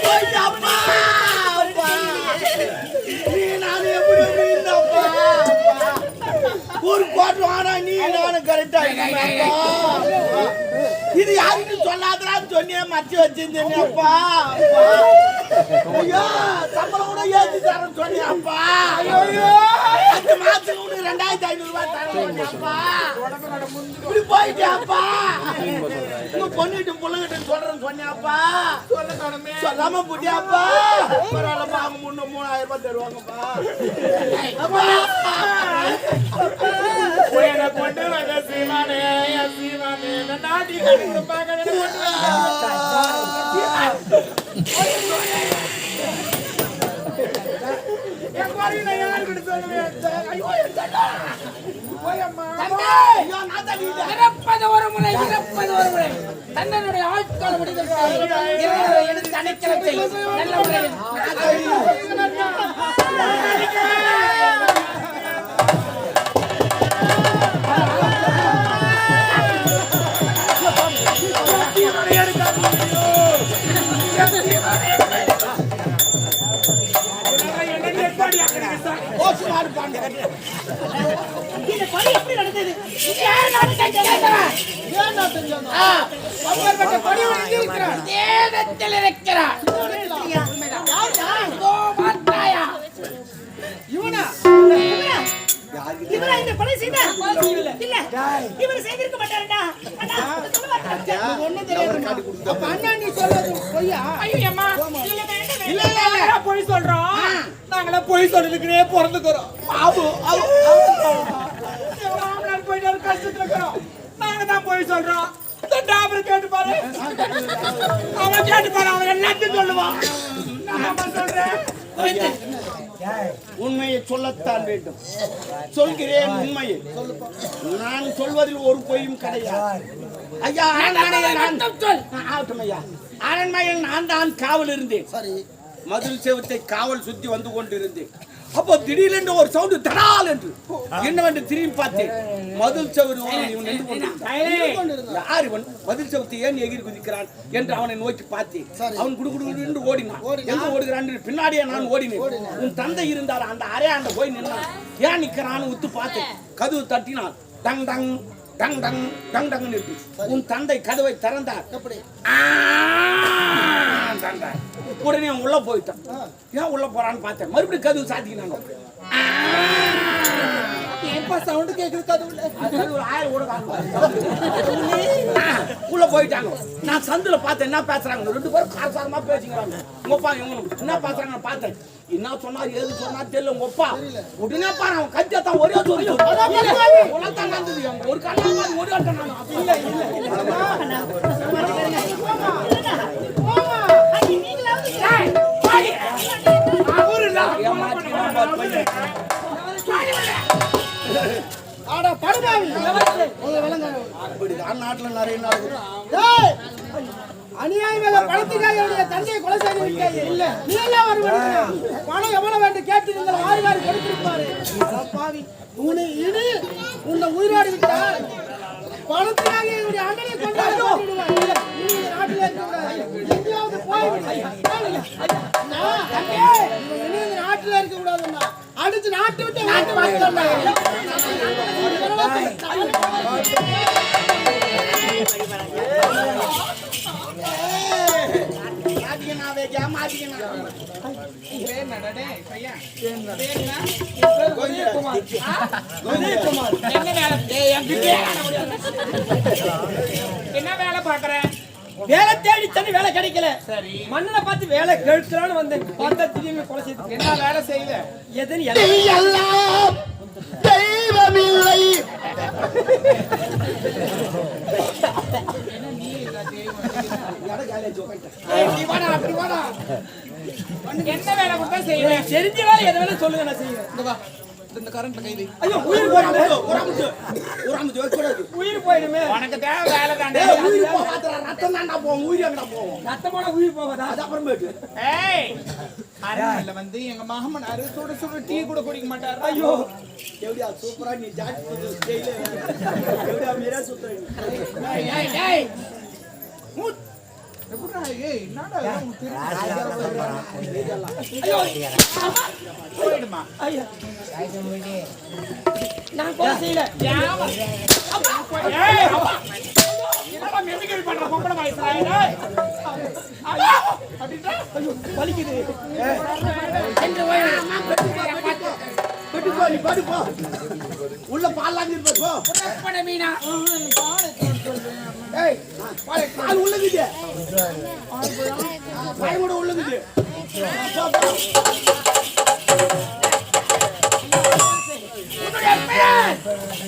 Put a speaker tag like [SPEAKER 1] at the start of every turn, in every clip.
[SPEAKER 1] போயிட்டாப்பா. நீ நானும் எப்படி இருந்தப்பா? ஒரு கோட்டு ஆனா நீ நானும் கரெக்டா இருக்கா? இது யாருக்கு சொல்லாதரான்னு சொன்னியே மறைச்சு வச்சிருந்தேன்ப்பா. ஐயோ சம்பளம் கூட ஏற்றி தரேன்னு சொன்னியாப்பா. ஐயோ 5 மாசத்துக்கு உனக்கு 2500 ரூபாய் தரேன் சொன்னியாப்பா. இப்படி போயிட்டியாப்பா. உங்க பொண்ணுகிட்ட புள்ளைகிட்ட சொல்றேன்னு சொன்னியாப்பா. சொல்லாம புட்டியாப்பா. பரவாயில்லப்பா அவங்க முன்ன 3000 ரூபாய் தருவாங்கப்பா. கொண்டு வந்த சீமானே சீமானே நாட்டி கட்டி பார்க்க
[SPEAKER 2] தன்னுடைய ஆட்கால எடுத்து அணைக்கலத்தை நல்ல முறையில்
[SPEAKER 1] போய் சொல்லிருக்கிறே பிறந்துக்கிறோம். போயிட்டு கஷ்டத்துல இருக்கிறோம். நாங்க தான் போய் சொல்றோம். கேட்டு பாரு, அவன் கேட்டு பாரு, அவன் எல்லாத்தையும் சொல்லுவான். உண்மையை சொல்லத்தான் வேண்டும். சொல்கிறேன் உண்மையை. நான் சொல்வதில் ஒரு பொய்யும் கிடையாது. ஐயா அரண்மனையில் நான் தான் காவல் இருந்தேன். மதுரை செவத்தை காவல் சுத்தி வந்து கொண்டிருந்தேன். அப்போ திடீரென்று ஒரு சவுண்டு தடால் என்று என்னவென்று திரும்பி பார்த்தேன். மதில் செவரு யார் இவன், மதில் செவத்தை ஏன் எகிரி குதிக்கிறான் என்று அவனை நோக்கி பார்த்தேன். அவன் குடுகுடு என்று ஓடினான். எங்க ஓடுகிறான் பின்னாடியே நான் ஓடினேன். உன் தந்தை இருந்தார் அந்த அரையாண்ட போய் நின்னான். ஏன் நிக்கிறான்னு உத்து பார்த்தேன். கதவு தட்டினான். டங் டங் டங் டங் டங் டங் என்று உன் தந்தை கதவை திறந்தார். உடனே உள்ள போயிட்டான். ஏன் உள்ள போறான்னு பார்த்தேன். மறுபடியும் கதவு சாத்திக்கினாங்க. சவுண்ட் கேக்குது. உள்ள போயிட்டாங்க. நான் சந்துல பார்த்தேன் என்ன பேசுறாங்க. 2 பேரும் காரசாரமா பேசிக்கிறாங்க. உங்கப்பா என்ன பேசுறாங்க பார்த்தேன். என்ன சொன்னா ஏது சொன்னா தெரியல. உங்கப்பா உடனே பாரு அவன் கத்தியத்தான் ஒரே சொல்லி உலகத்தான் நடந்தது. ஒரு கண்ணா ஒரு கண்ணா நாட்டுல நிறைய அநியாயமாக பணத்துக்காக தந்தையை கொலை செய்து இல்ல நீ எல்லாம் வருவாங்க. பணம் எவ்வளவு வேண்டும் கேட்டு நீங்கள் வாரி வாரி கொடுத்திருப்பாரு. பாவி உன்னை இனி உன்னை உயிரோடு விட்டால் பணத்துக்காக என்னுடைய அண்ணனை கொண்டாடுவார். நாட்டில் எங்கேயாவது போய் நாட்டில் இருக்க கூடாதுன்னா அடுத்து நாட்டு விட்டு
[SPEAKER 2] என்ன வேலை பாக்குற?
[SPEAKER 1] வேலை தேடி தண்ணி வேலை கிடைக்கல. மண்ணனை பார்த்து வேலை கேட்கலான்னு வந்தேன். பார்த்தா திடீர்னு கொலை செய்து. என்ன வேலை செய்யல? எதுன்னு எல்லாம் தெய்வமில்லை.
[SPEAKER 2] என்ன வேலை கொடுத்தா செய்வேன்.
[SPEAKER 1] தெரிஞ்ச வேலை எதை வேலை சொல்லுங்க நான் செய்வேன். இந்த கரண்ட் கைது. ஐயோ உயிர் போயிடுமே. உயிர் போயிடுமே.
[SPEAKER 2] உனக்கு தேவை வேலை தானே.
[SPEAKER 1] உயிர் போகாத ரத்தம் தான்டா போகும். உயிர் எங்கடா போகும்? ரத்தம் போனா உயிர் போகாதா? அது அப்புறமேட்டு.
[SPEAKER 2] ஏய் அரண்மனையில வந்து எங்க மாமனார் சுட சுட டீ கூட குடிக்க மாட்டாரு.
[SPEAKER 1] ஐயோ எப்படியா சூப்பரா நீ ஜாட் பண்ணு ஸ்டைல் எப்படியா மீரா சுத்துறீங்க.
[SPEAKER 2] ஏய் ஏய் எப்படிடா? ஏய், என்னடா இது? உனக்கு தெரியும்.
[SPEAKER 1] ஐயோ
[SPEAKER 2] போயிடுமா?
[SPEAKER 1] ஐயா நான் கொலை செய்யல
[SPEAKER 2] ஏய், அப்பா. என்னடா மெமிக்ரி பண்ற பொம்பளை வயசுல ஏய்? ஐயோ, அப்படிடா.
[SPEAKER 1] ஐயோ வலிக்குது என்று பெட்டு போ நீ படு போ உள்ள பால் வாங்கிட்டு போ
[SPEAKER 3] புறப்பட மீனா
[SPEAKER 1] ஏய் பால் உள்ளங்குது பால் கூட உள்ளங்குது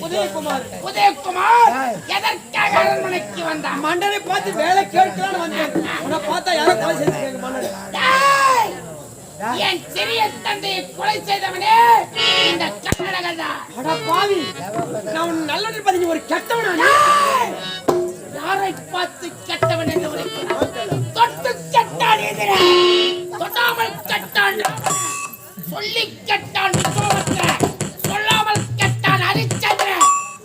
[SPEAKER 3] உதயகுமார் உதயகுமார் எதற்காக அரண்மனைக்கு வந்தா?
[SPEAKER 1] மன்னரை பார்த்து வேலை கேட்கலான்னு வந்தேன் உன்னை பார்த்தா யாரோ கொலை செஞ்சிருக்காங்க மன்னர்
[SPEAKER 3] டேய்! என் சிறிய தந்தையை கொலை செய்தவனே இந்த கர்நாடகன் தான்.
[SPEAKER 1] அட பாவி நான் உன் நல்ல பதிஞ்சு ஒரு கெட்டவனா
[SPEAKER 3] டேய்! யாரை பார்த்து கெட்டவன் என்று உரைக்கிறான்? தொட்டு கெட்டான் எதிரே தொட்டாமல் கெட்டான் சொல்லி கெட்டான் விக்ரமத்திர சொல்லாமல் கெட்டான் ஹரிச்சந்திர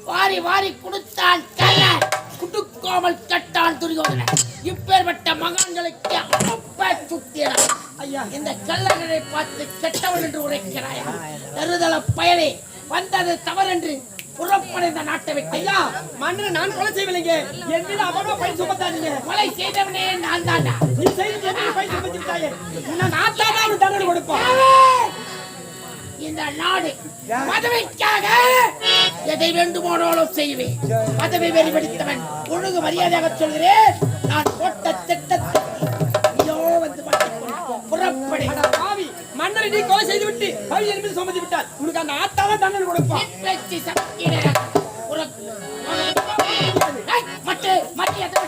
[SPEAKER 3] வாரி வாரி கொடுத்தான் கர்ணன் குடுக்காமல் கெட்டான் துரியோதனன் இப்பேற்பட்ட மகான்களுக்கு அப்ப சுத்தியறான். ஐயா இந்த கள்ளனை பார்த்து கெட்டவன் என்று உரைக்கிறாயா? தருதல பயலே வந்தது தவறென்று புறப்படைந்த நாட்டை விட்டு
[SPEAKER 1] ஐயா மன்னரை நான் கொலை செய்யலைங்க என் மீது அவனோ பழி சுமத்தாதீங்க
[SPEAKER 3] கொலை செய்தவனே நான் தான்டா.
[SPEAKER 1] நீ செய்து என் மீது பழி சுமத்தி விட்டாயே நான் தான் அவனுக்கு தண்டனை கொடுப்பேன்
[SPEAKER 3] இந்த நாடு பதவிக்காக எதை வேண்டுமானாலும் செய்வேன். பதவி வெளிப்படுத்தவன் ஒழுங்கு மரியாதையாக சொல்கிறேன். நான் போட்ட திட்டத்தை நீயோ வந்து புறப்படி.
[SPEAKER 1] பாவி மன்னரை நீ கொலை செய்து விட்டு பழி என் மீது சுமத்தி விட்டார் உனக்கு அந்த ஆத்தால தண்டனை கொடுப்பான்
[SPEAKER 3] பேச்சு சக்தியினே மட்டு மரியாதை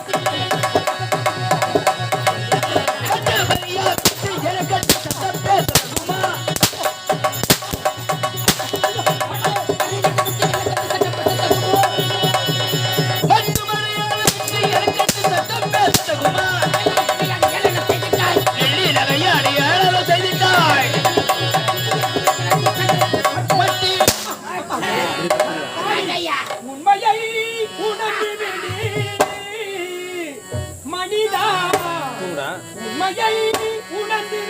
[SPEAKER 1] உண்மையை உணர்ந்து மனிதா உண்மையை உணர்ந்து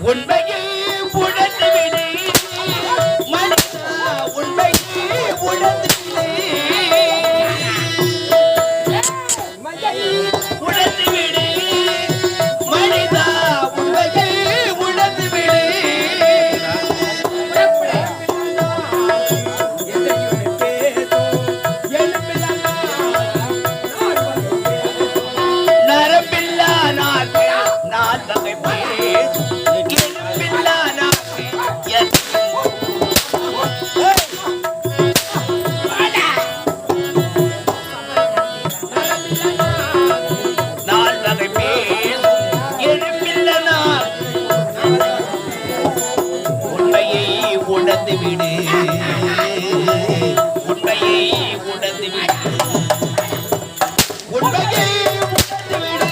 [SPEAKER 4] உண்மையை உணர்ந்துவிடு மனிதா உண்மையை உணர்ந்துவிடு உணர்ந்துவிடு மனிதா உண்மையை உணர்ந்துவிடு நரம்பில்லா நாள் நாள் வகை பேசு எலும்பில்லா நாள் நாள் வகை பேசு எலும்பில்ல நாள் உண்மையை உணர்ந்து விடு உண்மையை உணர்ந்து விடு உண்மையை உணர்ந்து விடு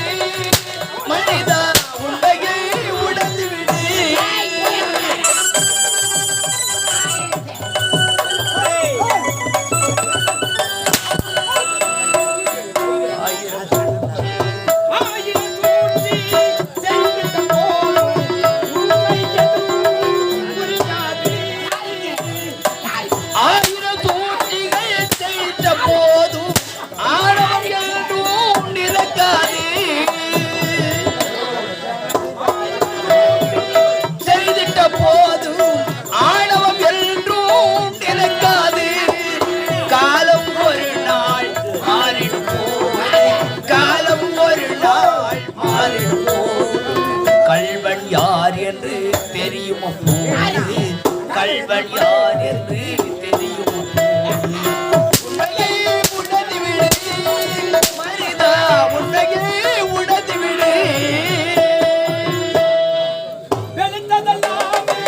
[SPEAKER 4] மனிதா உண்மையை உணர்ந்து விடு ஆயிரம் தூண்டிகள் செய்த போதும் ஆணவம் என்றும் நிலைக்காது செய்திட்ட போதும் ஆணவம் என்றும் நிலைக்காது காலம் ஒரு நாள் மாறிடும் போது காலம் ஒரு நாள் மாறிடும் போது கள்வன் யார் என்று தெரியுமோ போது கள்வன் யார் என்று தெரியுமோ உண்மையை உணர்ந்து விடு மனிதா உண்மையை உணர்ந்து விடு
[SPEAKER 1] வெளுத்ததெல்லாமே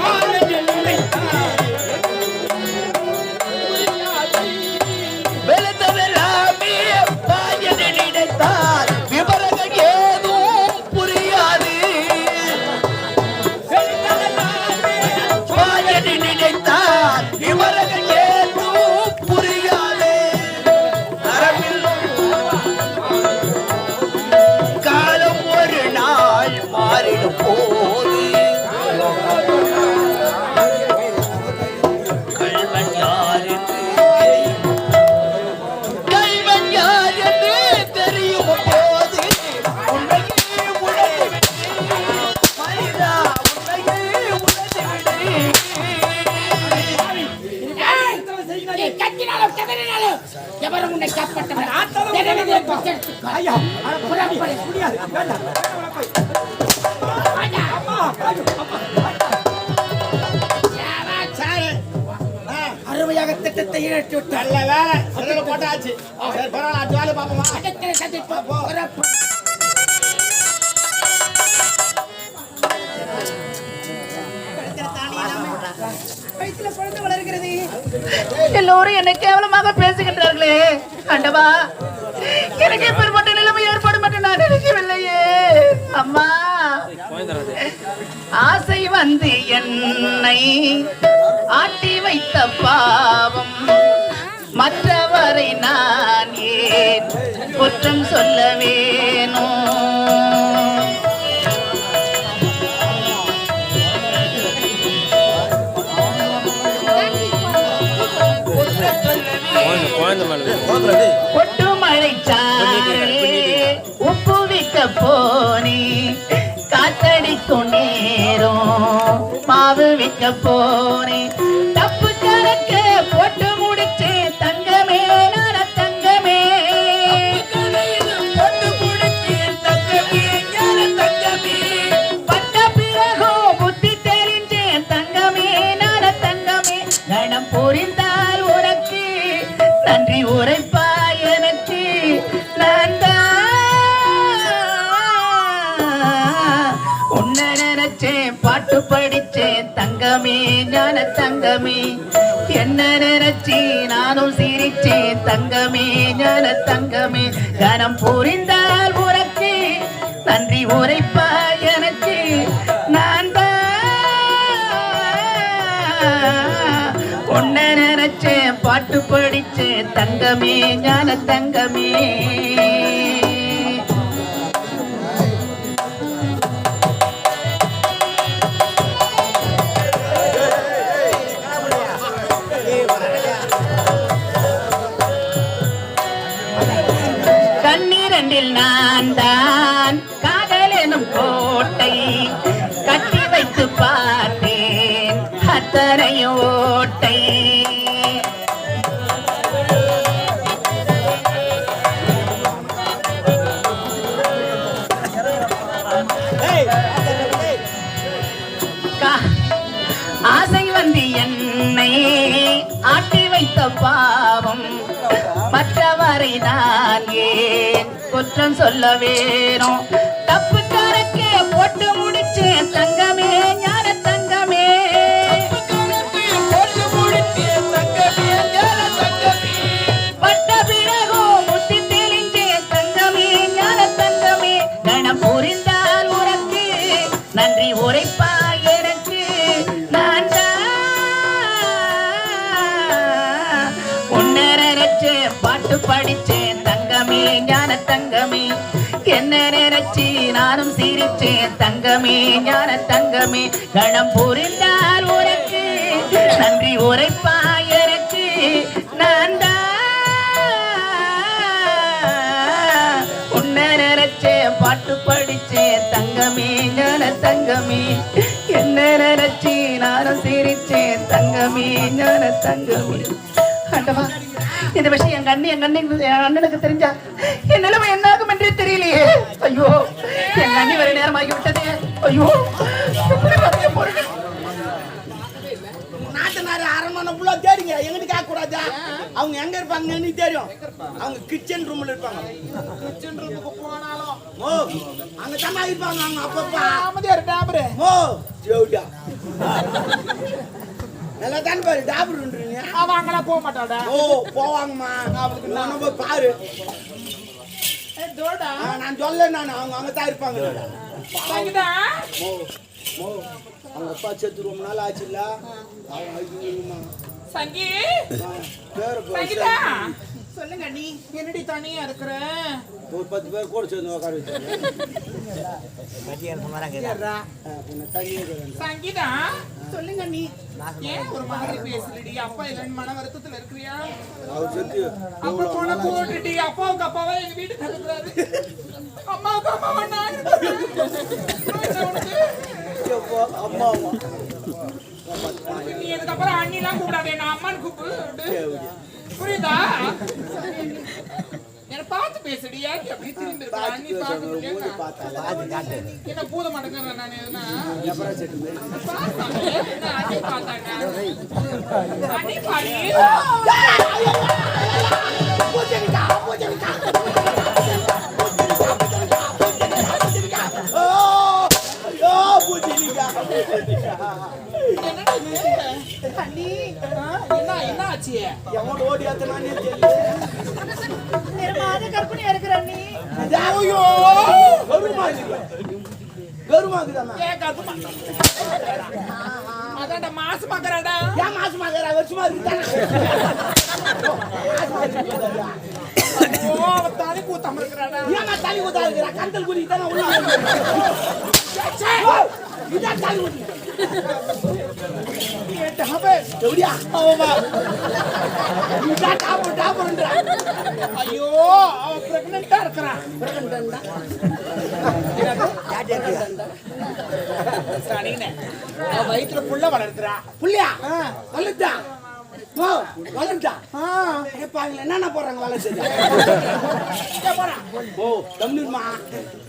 [SPEAKER 1] பாலையில் நினைத்தார்
[SPEAKER 4] வெளுத்ததெல்லாமே பாயன நினைத்தால் விவரங்கள் ஏதும் புரியாது
[SPEAKER 1] வெளுத்ததெல்லாமே
[SPEAKER 4] பாயன நினைத்தால்
[SPEAKER 3] ஐயா புறப்படு முடியாது அருமையாக திட்டத்தை இழற்றி விட்டு
[SPEAKER 1] நல்ல வேலை சிறையில போட்டாச்சு சரி பரவாயில்ல அடுத்த வேலை பாப்போமா
[SPEAKER 3] அடுத்த சந்திப்பு புறப்படு
[SPEAKER 4] எல்லோரும் என்னை கேவலமாக பேசுகின்றார்களே ஆண்டவா, எனக்கு எப்பேற்பட்ட நிலைமை ஏற்படும் என்று நான் நினைக்கவில்லையே. அம்மா, ஆசை வந்து என்னை ஆட்டி வைத்த பாவம் மற்றவரை நான் ஏன் குற்றம் சொல்ல வேணும்? கொட்டுமழை உப்பு விக்க போனே, காத்தடிக்கும் நேரம் மாவு விக்க போனே, தப்பு கணக்க போட்டு முடிச்சே தங்கமே நட தங்கமே, போட்டு முடிச்சே தங்கமே ஞான தங்கமே, பட்ட பிறகும் புத்தி தெரிஞ்சேன் தங்கமே நட தங்கமே, கணம் புரிந்தால் உனக்கு நன்றி உரைப்பா எனக்கு நான் உன்னை நினைச்சேன் பாட்டு படிச்சேன் தங்கமே ஞான தங்கமே, என்ன நினைச்சி நானும் சிரிச்சேன் தங்கமே ஞான தங்கமே, கணம் புரிந்தால் உனக்கு நன்றி உரைப்பா எனக்கு நான் உன்னை நினைச்சேன் பாட்டு படிச்சேன் தங்கமே ஞான தங்கமே. கண்ணீரண்டில் நான் தான் காதல் எனும் கோட்டை கட்டி வைத்து பார்த்தேன் அத்தனையும் ஓட்டை, ஆசை வந்து என்னை ஆட்டி வைத்த பாவம் மற்றவரை நான் ஏன் குற்றம் சொல்ல வேணும்? தப்பு கணக்கே போட்டு முடிச்சேன் தங்கமே ஞான தங்கமே, போட்டு முடிச்சேன் தங்கமே ஞான தங்கமே, பட்ட பிறகும் புத்தி தெரிஞ்சேன் தங்கமே ஞான தங்கமே, கணம் புரிந்தால் உனக்கு நன்றி உரைப்பா எனக்கு நான் பாட்டு படிச்சேன் தங்கமே ஞான தங்கமே, என்ன நினைச்சி நானும் சிரிச்சேன் தங்கமே ஞான தங்கமே, கணம் புரிந்தால் உனக்கு நன்றி உரைப்பா எனக்கு நான் உன்னை நினைச்சேன் பாட்டு படிச்சேன் தங்கமே ஞான தங்கமே, என்ன நினைச்சி நானும் சிரிச்சேன் தங்கமே ஞான தங்கமே. ஆண்டவா, இந்த விஷயம் என் அண்ணனுக்கு தெரிஞ்சா என் நிலைமை என்னாகும் என்றே தெரியலையே. ஐயோ, என் அண்ணி வர நேரமாகி விட்டதே. ஐயோ,
[SPEAKER 1] நாட்டுனாரு அரண்மனை ஃபுல்லா தேடிங்க, எங்கிட்ட கேட்க கூடாதா? அவங்க எங்க இருப்பாங்கன்னு தெரியும். அவங்க கிச்சன் ரூம்ல இருப்பாங்க.
[SPEAKER 2] கிச்சன் ரூமுக்கு போனாலும்
[SPEAKER 1] ஓ, அங்க தம்மா இருப்பாங்க. அவங்க அப்பப்பா
[SPEAKER 2] அமைதியாரு டாபரு
[SPEAKER 1] ஓ ஜோடா நல்லா தான் பாரு டாபருன்றீங்க.
[SPEAKER 2] அவன் அங்கெல்லாம் போக மாட்டாடா.
[SPEAKER 1] ஓ போவாங்கம்மா, அவளுக்கு நான் போய் பாரு.
[SPEAKER 2] தோடா
[SPEAKER 1] நான் சொல்ல அவங்க அங்க தான் இருப்பாங்க.
[SPEAKER 2] மோ
[SPEAKER 1] மோ அவங்க அப்பா செத்து ரொம்ப நாள் ஆச்சு இல்ல. அவங்க
[SPEAKER 2] சங்கி
[SPEAKER 1] பேர
[SPEAKER 2] சொல்லுங்க, நீ என்னடி தனியா இருக்கிற?
[SPEAKER 1] ஒரு 10 பேர் கூட சேர்ந்து உட்கார வச்சு
[SPEAKER 2] சங்கீதா சொல்லுங்க, நீ ஏன் ஒரு மாதிரி பேசலடி? அப்பா இல்லைன்னு மன வருத்தத்துல இருக்கிறியா?
[SPEAKER 1] அவர் செத்து
[SPEAKER 2] அப்பா போன போட்டுடி. அப்பாவுக்கு அப்பாவா எங்க வீட்டுக்கு இருக்கிறாரு, அம்மாவுக்கு அம்மாவா நான்
[SPEAKER 1] அம்மா
[SPEAKER 2] நீ இதுக்கப்புறம் அண்ணிலாம் கூப்பிடாதே, நான் அம்மான்னு கூப்பிடு. புரியுதா? என்ன பார்த்து பேசுடி ஏன் அப்படி திரும்பி இருக்க நீ பார்க்க முடியல என்ன பூத மாட்டேங்கறேன் நான் எதுனா அடி பார்த்தாங்க அடி பாடி
[SPEAKER 1] பூஜனிகா ஐயோ பூஜனிகா
[SPEAKER 2] அண்ணி என்ன ஆச்சு
[SPEAKER 1] எவன் ஓடி ஆத்தனானே தெரியல
[SPEAKER 4] நிறமாத கற்பனையா இருக்கிற அண்ணி.
[SPEAKER 1] ஐயோ கருமாக்குதாமா
[SPEAKER 2] ஏ கத்துமா அதான்டா மாசமாக்கறாடா
[SPEAKER 1] ஏன் மாசமாக்குறா வருஷமா இருக்குதானே
[SPEAKER 2] ஓ தாலி கூத்தம் இருக்கறாடா
[SPEAKER 1] ஏமா தலி ஊதா இருக்கற கந்தல் குடி தான உள்ள இதான் தலி ஊதி
[SPEAKER 2] ஏட்ட ஹபே
[SPEAKER 1] எப்படியா ஆமா இதான் டாபுன்றா
[SPEAKER 2] ஐயோ அவ பிரெக்னன்ட்டா இருக்கறா
[SPEAKER 1] பிரகண்டண்டா
[SPEAKER 2] சரினே அவ வயித்துல புள்ள வளர்க்கறா
[SPEAKER 1] புள்ளியா வளர்ந்தா ஓ வளர்ந்தா பாருங்க என்னென்ன போடுறாங்க வளர்ந்தது ஓ தமிழ்மா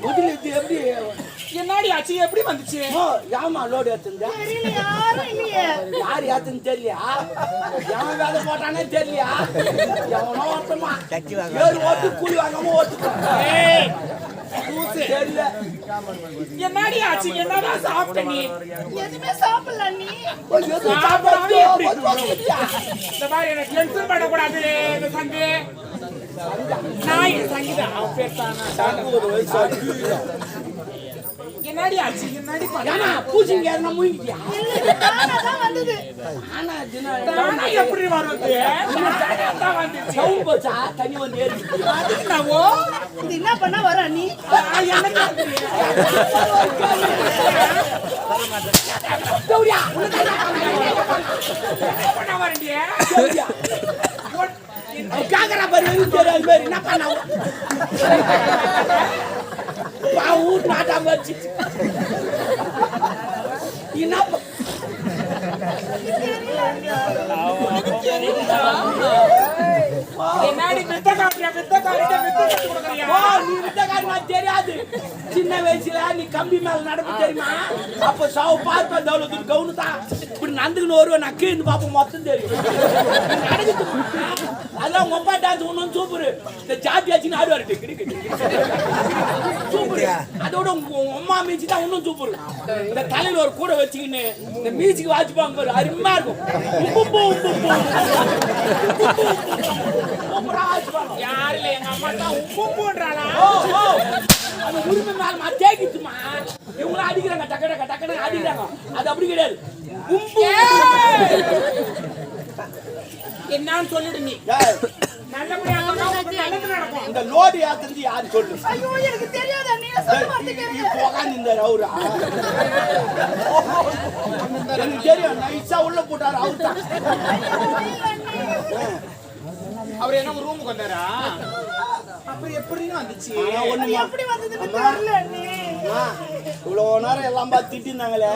[SPEAKER 1] முதல்ல இது எப்படி
[SPEAKER 2] என்னடி ஆச்சு எப்படி வந்துச்சு
[SPEAKER 1] ஓ யாமா லோடு ஏத்துந்தா
[SPEAKER 4] தெரியல யாரும் இல்லையே.
[SPEAKER 1] யார் ஏத்துன்னு தெரியலையா எவன் வேலை போட்டானே தெரியலையா எவனோ ஓட்டமா ஏறு ஓட்டு கூலி வாங்காம ஓட்டுக்கான்
[SPEAKER 2] ஏய் கூசு
[SPEAKER 1] தெரியல
[SPEAKER 2] என்னடி ஆச்சு என்னடா சாப்பிட்ட நீ
[SPEAKER 4] எதுவுமே சாப்பிடல அண்ணி.
[SPEAKER 1] எது
[SPEAKER 2] சாப்பிடாம எப்படி
[SPEAKER 1] சாப்பிடாம
[SPEAKER 2] இந்த மாதிரி எனக்கு டென்ஷன் பண்ணக்கூடாது இந்த சங்கு நாய் சங்கீதா அவன் பேர் என்னடி ஆச்சு என்னடி பண்ண
[SPEAKER 1] ஏமா பூஜைங்க யாருன்னா மூங்கிட்டியா
[SPEAKER 4] தானாதான் வந்தது.
[SPEAKER 1] ஆனா
[SPEAKER 2] தானா எப்படி வருது தானா தான் வந்துச்சு
[SPEAKER 1] சவுண்ட் போச்சா தண்ணி வந்து ஏறி
[SPEAKER 2] அதுக்கு நான் ஓ
[SPEAKER 4] இது என்ன பண்ணா வர அண்ணி?
[SPEAKER 2] எனக்கு
[SPEAKER 1] தௌடியா
[SPEAKER 2] என்ன பண்ண வரண்டியே
[SPEAKER 1] தௌடியா காக்கரா பாரு தெரியாது பாரு என்ன பண்ணா ஊர் நாட்டாம வச்சு என்ன
[SPEAKER 2] என்னடி வித்த காட்டுறியா வித்த கொடுக்குறியா
[SPEAKER 1] நீ வித்தக்காரமா தெரியாது சின்ன வயசுல நீ கம்பி மேல நடப்பு தெரியுமா அப்ப சாவு பார்ப்ப தௌலத்து கவுனு தான் இப்படி நந்துக்குன்னு வருவேன் நான் கீழே பாப்ப மொத்தம் தெரியும் நடக்குது அதெல்லாம் உங்க அப்பா டான்ஸ் ஒன்னும் சூப்பர் இந்த ஜாதி ஆச்சுன்னு ஆடுவாரு சூப்பர் அதோட உங்க அம்மா மீச்சு தான் இன்னும் சூப்பர் இந்த தலையில ஒரு கூட வச்சுக்கின்னு இந்த மியூசிக் வாசிப்பாங்க பாரு அருமையா இருக்கும்
[SPEAKER 2] யாரு இல்ல எங்க அம்மா தான் உப்பு போன்றாளா
[SPEAKER 1] அந்த உரிமை மேல தேக்கிச்சுமா இவங்களும் அடிக்கிறாங்க டக்கு அடிக்கிறாங்க அது அப்படி கிடையாது
[SPEAKER 2] என்னன்னு சொல்லிடு நீ நல்லபடியா நல்லது நடக்கும்
[SPEAKER 1] இந்த லோடு யாத்திருந்து யாரு சொல்லு
[SPEAKER 4] ஐயோ எனக்கு தெரியாது அண்ணி. சொல்ல மாட்டேங்கிறீங்க.
[SPEAKER 1] நீ போகாது இந்த ரவுரா எனக்கு தெரியும் நைஸா உள்ள போட்டாரு அவரு தான்
[SPEAKER 2] அவர் என்ன ரூமுக்கு வந்தாரா அப்ப எப்படின்னு வந்துச்சு
[SPEAKER 4] அது எப்படி வந்ததுன்னு தெரியல அண்ணி.
[SPEAKER 1] இவ்வளவு நேரம் எல்லாம் பார்த்து திட்டிருந்தாங்களே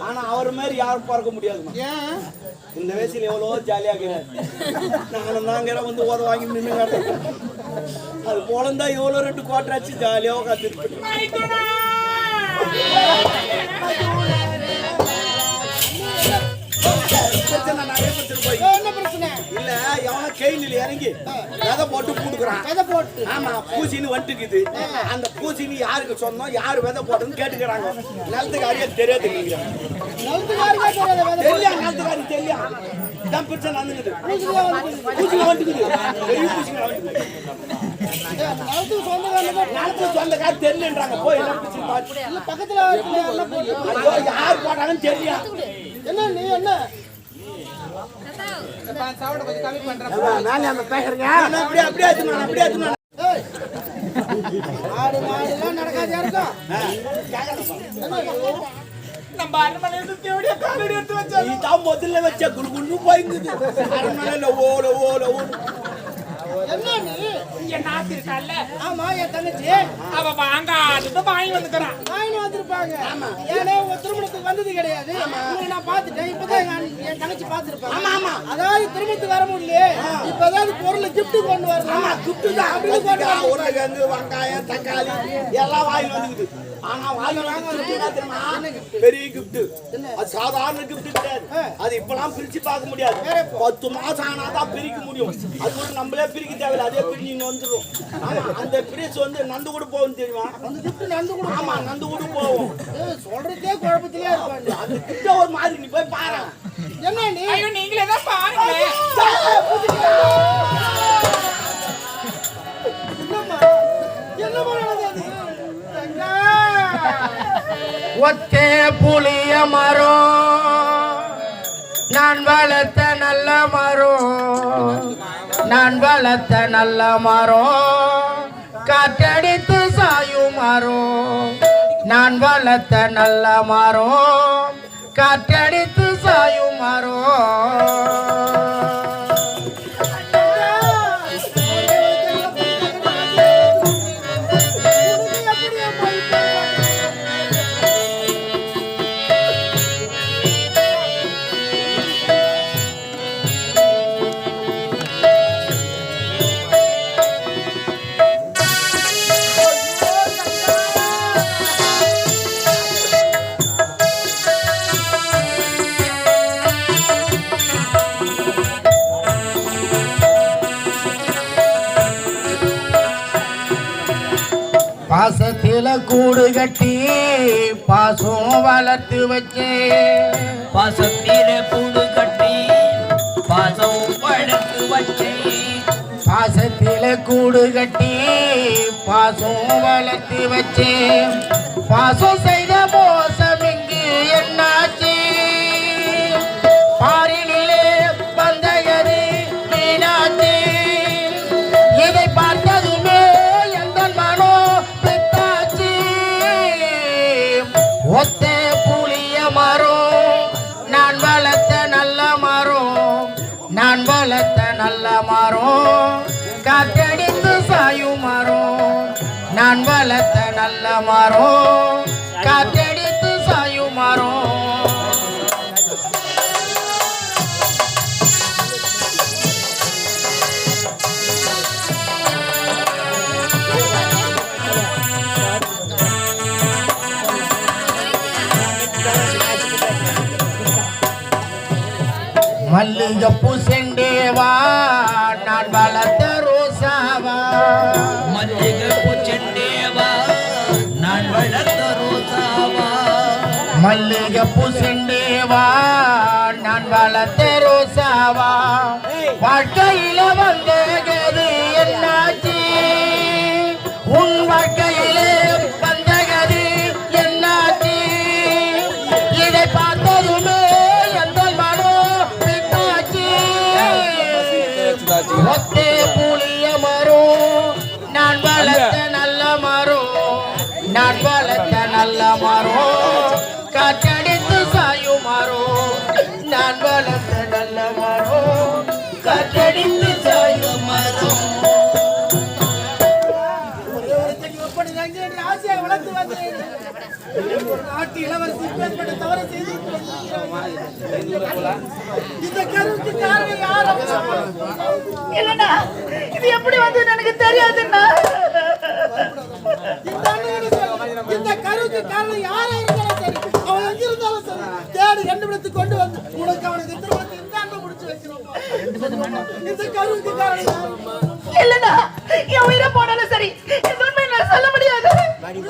[SPEAKER 1] ஆனா அவர் மாதிரி யாரும் பார்க்க முடியாது
[SPEAKER 2] ஏன்
[SPEAKER 1] இந்த வயசுல எவ்வளவோ ஜாலியா இருக்கிறார் நானும் நாங்க வந்து ஓத வாங்கி நின்று அது போலந்தான் எவ்வளவு 2 குவார்டர் ஆச்சு ஜாலியா உட்காந்துருக்கு
[SPEAKER 2] என்ன பிரச்சனை
[SPEAKER 1] இல்ல எவனா கையில இறங்கி விதை போட்டு கூடுக்குறான்
[SPEAKER 2] எதை போட்டு
[SPEAKER 1] ஆமா பூசின்னு வந்துட்டுக்குது அந்த பூசின்னு யாருக்கு சொன்னோம் யாரு விதை போட்டதுன்னு கேட்டுக்கிறாங்க நிலத்துக்காரியா தெரியாது தெரியா நிலத்துக்காரி தெரியா தான் பிரச்சனை நடந்துக்குது பூசிங்க வந்துக்குது பெரிய பூசிங்க வந்துக்குது நிலத்துக்கு சொந்தக்காரி தெரியலன்றாங்க போய் என்ன பிரச்சனை
[SPEAKER 2] பக்கத்துல
[SPEAKER 1] யார் போட்டாங்கன்னு தெரியா
[SPEAKER 2] என்ன நீ என்ன சாப்பிட கொஞ்சம் கம்மி பண்றேன்
[SPEAKER 1] அப்படியே ஆச்சுமா
[SPEAKER 2] ஆடு மாடுலாம் நடக்காதே இருக்கும் நம்ம அரண்மனை தேடிய காலடி எடுத்து வச்சா
[SPEAKER 1] நீ தான் முதல்ல வச்ச குடுகுன்னு போயிங்குது அரண்மனையில ஓல
[SPEAKER 2] என்ன நீ என் நாத்து இருக்கால,
[SPEAKER 5] ஆமா என் தங்கச்சி
[SPEAKER 2] அவ வாங்காதது வாங்கி வந்துக்கிறான்.
[SPEAKER 5] வாங்கிட்டு வந்திருப்பாங்க. ஏன்னா உங்க திருமணத்துக்கு வந்தது கிடையாது. உங்களை நான் பார்த்துட்டேன். இப்பதான் என் தங்கச்சி பார்த்திருப்பாங்க. அதாவது திருமணத்துக்கு வர முடியல. இப்ப ஏதாவது பொருள் கிஃப்ட் கொண்டு வரலாம். கிஃப்ட் தான் அப்படின்னு கொண்டு வரலாம்.
[SPEAKER 1] உருளைக்கிழங்கு, வெங்காயம், தக்காளி எல்லாம் வாங்கி வந்துக்குது. ஆனா வாங்கி தெரியுமா பெரிய கிஃப்ட். அது சாதாரண கிஃப்ட் கிடையாது. அது இப்பெல்லாம் பிரிச்சு பார்க்க முடியாது. 10 மாசம் ஆனாதான் பிரிக்க முடியும். அது கூட நம்மளே பிரிக்க தேவையில்லை. அதே பிரிச்சு இங்க வந்துடும். ஆமா, அந்த பிரிச்சு வந்து நந்து கூட போகும் தெரியுமா?
[SPEAKER 5] அந்த கிஃப்ட் நந்து கூட.
[SPEAKER 1] ஆமா, நந்து கூட போகும்.
[SPEAKER 5] சொல்றதே குழப்பத்திலே இருப்பாங்க.
[SPEAKER 1] அந்த கிஃப்ட் ஒரு மாதிரி நீ போய் பாரு.
[SPEAKER 5] என்ன நீ?
[SPEAKER 2] ஐயோ நீங்களே தான் பாருங்களேன்.
[SPEAKER 5] என்னமா நடந்தது?
[SPEAKER 4] ஒத்தே புளிய மரம், நான் வளர்த்த நல்ல மரம், நான் வளர்த்த நல்ல மரம், காற்றடித்து சாயும் மரம், நான் வளர்த்த நல்ல மரம், காற்றடித்து சாயும் மரம். பாசத்தில கூடு கட்டி பாசம் வளர்த்து வச்சே,
[SPEAKER 6] பாசத்தில கூடு கட்டி பாசம் வளர்த்து வச்சே,
[SPEAKER 4] பாசத்தில கூடு கட்டி பாசம் வளர்த்து வச்சே, பாசம் செய்த மோசம் இங்கு என்னாச்சு, பாரினிலே வந்தகது மீனாச்சு, இதை பார்த்ததுமே எந்த மனோ பித்தாச்சு. ஒத்தே புளிய மரம், நான் வளர்த்த நல்ல மரம், நான் வளர்த்த நல்ல மரம், காற்றடித்து சாயும் மரம், நான் வளர்த்த நல்ல மரம், காற்றடித்து சாயும் மரம். மல்லிகைப்பூ செண்டேவா, நான் வளர்த்த ரோசாவா,
[SPEAKER 6] மல்லிகைப்பூ செண்டேவா, நான் வளர்த்த ரோசாவா,
[SPEAKER 4] மல்லிகைப்பூ செண்டேவா, நான் வளர்த்த ரோசாவா, வாழ்க்கையில வந்தகது என்னாச்சு, உன் வாழ்க்கையிலே வந்தகது என்னாச்சு, இதை பார்த்ததுமே எந்த மனோ பித்தாச்சு. ஒத்தே புளிய மரம், நான் வளர்த்த நல்ல மரம், நான் வளர்த்த நல்ல மரம், காற்றடித்து சாயும் மரம், நான் வளர்த்த நல்ல மரம், காற்றடித்து சாயும் மரம்.
[SPEAKER 5] எப்படி தங்கி என்று ஆசையை வளர்த்து வந்தேன். ஒரு நாட்டு இளவரசி இப்பேற்பட்ட தவறு செய்து இந்த கருவுக்கு காரணம் யார்?
[SPEAKER 4] இல்லண்ணா, இது எப்படி வந்து எனக்கு தெரியாதுண்ணா.
[SPEAKER 5] இந்த கருவுக்கு காரணம் யாரா இருந்தாலும் சரி, அவன் எங்க இருந்தாலும் சரி, தேடி கண்டுபிடித்து கொண்டு வந்து உனக்கு அவனுக்கு திருமணத்தை இந்த அண்ணன் முடிச்சு வைக்கணும். இந்த கருவுக்கு காரணம் யாரு?
[SPEAKER 4] இல்லண்ணா, என் உயிரை போனாலும் சரி, இந்த உண்மை நான் சொல்ல முடியாது.
[SPEAKER 6] இந்த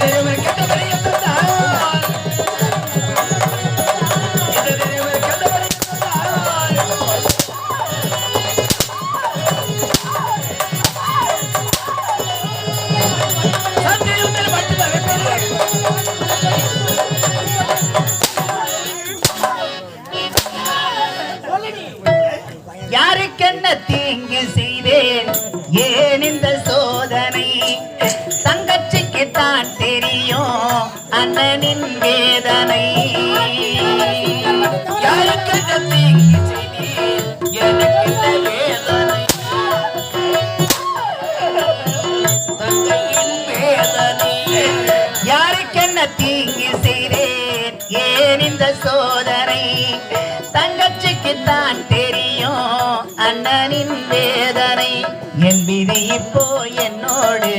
[SPEAKER 6] வெறுவர் கண்டவரை எத்தந்தார், இந்த வெறுவர் கண்டவரை எத்தந்தார், சந்திரத்தில் பட்டு தவிப்பது
[SPEAKER 4] யாருக்கென்ன தீங்கு செய்தேன், ஏன் இந்த சோதனை, தங்கச்சிக்கு தான் தெரியும் அண்ணனின் வேதனை. யாருக்கென்ன தீங்கு செய்தேன், உனக்குத்தான் தெரியும் அண்ணனின் வேதனை என் விதி இப்போ என்னோடு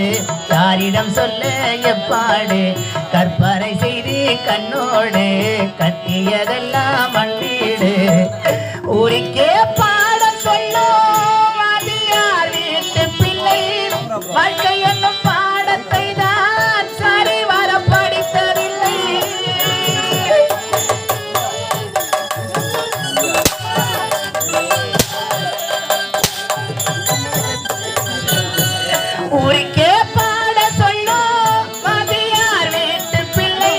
[SPEAKER 4] யாரிடம் சொல்ல எப்பாடு கற்பனை செய்து கண்ணோடு கட்டியதெல்லாம் மண்ணீடு ஊருக்கே பாடம் சொல்லும் அது யார் வீட்டு பிள்ளை வாழ்க்கை என்னும் பாடத்தை தான் சரி வர படித்ததில்லை ஊருக்கே பாட சொல்லும் அது யார் வீட்டு பிள்ளை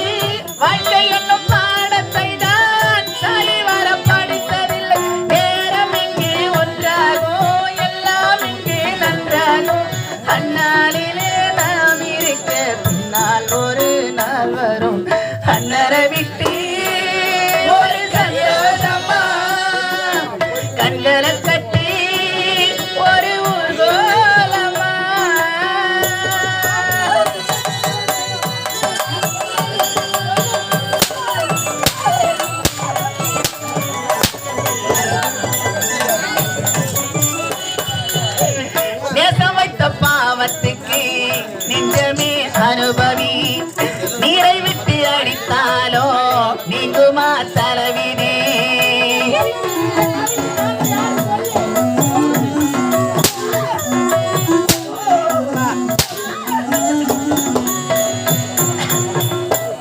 [SPEAKER 4] வாழ்க்கை என்னும் பாடத்தை தான் சரி வர படித்ததில்லை நேரம் இங்கே ஒன்றாகும் எல்லாம் இங்கே நன்றாகும் அந்நாளிலே நாம் இருக்க பின்னால் ஒரு நாள் வரும் அண்ணரை விட்டு ஒரு சந்தோஷமா கண்களை கட்டி ஒரு ஊர்கோலமா நேசம் வைத்த பாவத்துக்கு நெஞ்சமே அனுபவி நீரை விட்டு அடித்தாலோ நீங்குமா தலைவிதி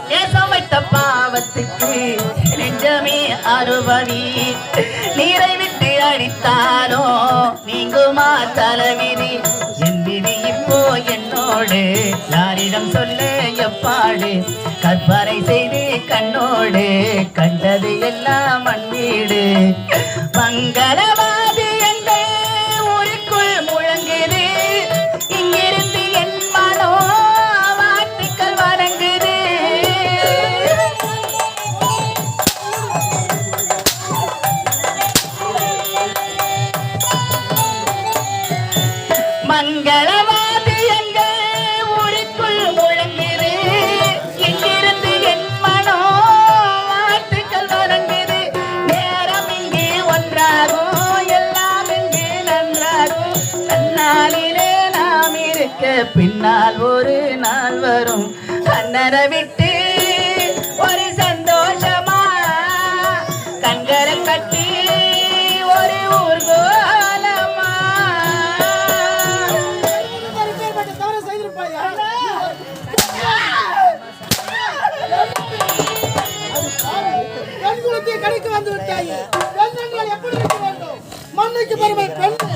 [SPEAKER 4] நேசம் வைத்த பாவத்துக்கு நெஞ்சமே அனுபவி நீரை விட்டு அடித்தாலோ நீங்குமா தலைவிதி என் விதி இப்போ என்னோடு யாரிடம் சொல்ல எப்பாடு கற்பனை செய்து கண்ணோடு கண்டது எல்லாம் மண்வீடு மங்களவாதி என்ற ஊருக்குள் முழங்குது இங்கிருந்து என் மனோ வாழ்த்துக்கள் வணங்குது மங்களவாதி எங்க ஊருக்குள் முழங்குது இங்கிருந்து என் மனோ வாழ்த்துக்கள் வணங்குது நேரம் இங்கே ஒன்றாகும் எல்லாம் இங்கே நன்றாகும் தன்னாலிலே நாம் இருக்க பின்னால் ஒரு நாள் வரும் அண்ணரை விட்டு ஒரு சந்தோஷமா கண்களை கட்டி ஒரு ஊர்கோலமா
[SPEAKER 5] தவறு செய்திருப்பாயா பெண் குலத்தை கடைக்கு வந்து விட்டாயே பெண்கள் எப்படி இருக்க வேண்டும் மண்ணுக்கு பெருமை பெண்ணு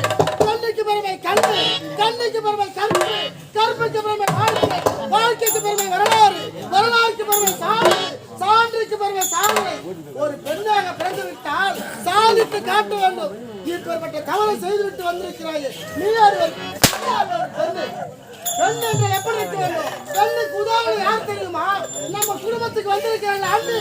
[SPEAKER 5] பெண்ணுக்கு பெருமை கண்ணு கண்ணுக்கு பெருமை கற்பு கற்புக்கு பெருமை வாழ்க்கை வாழ்க்கைக்கு பெருமை வரலாறு வரலாறுக்கு பெருமை சான்று சான்றுக்கு பெருமை சாதனை ஒரு பெண்ணாக பிறந்து விட்டால் சாதித்து காட்ட வேண்டும் இப்பேற்பட்ட தவறை செய்துவிட்டு வந்திருக்கிறாயே நீ ஒரு பெண்ணு பெண் என்றால் எப்படி இருக்க வேண்டும் பெண்ணுக்கு உதாரணம் யார் தெரியுமா நம்ம குடும்பத்துக்கு வந்திருக்கிறாங்க அண்ணு